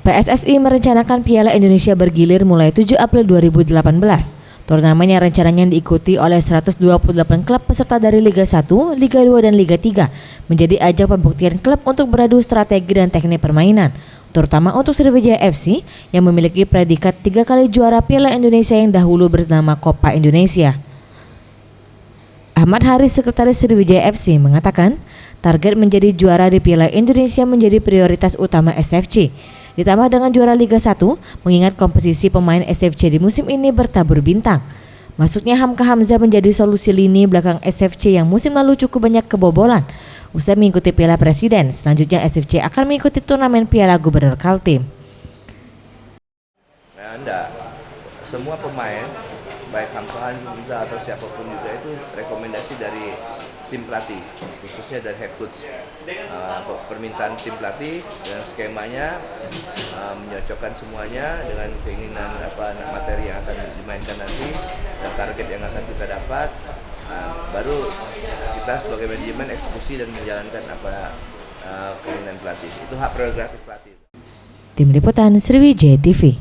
PSSI merencanakan Piala Indonesia bergilir mulai 7 April 2018. Turnamen yang rencananya diikuti oleh 128 klub peserta dari Liga 1, Liga 2, dan Liga 3 menjadi ajang pembuktian klub untuk beradu strategi dan teknik permainan, terutama untuk Sriwijaya FC yang memiliki predikat 3 kali juara Piala Indonesia yang dahulu bernama Copa Indonesia. Ahmad Haris, Sekretaris Sriwijaya FC, mengatakan target menjadi juara di Piala Indonesia menjadi prioritas utama SFC. Ditambah dengan juara Liga 1, mengingat komposisi pemain SFC di musim ini bertabur bintang. Masuknya Hamka Hamzah menjadi solusi lini belakang SFC yang musim lalu cukup banyak kebobolan. Usai mengikuti Piala Presiden, selanjutnya SFC akan mengikuti turnamen Piala Gubernur Kaltim. Semua pemain, baik Hamka Hamzah atau siapapun juga itu rekomendasi dari tim pelatih, khususnya dari head coach. Permintaan tim pelatih dan skemanya menyocokkan semuanya dengan keinginan materi yang akan dimainkan nanti dan target yang akan kita dapat. Baru kita sebagai manajemen eksekusi dan menjalankan keinginan pelatih. Itu hak prerogatif pelatih. Tim Liputan Sriwijaya TV.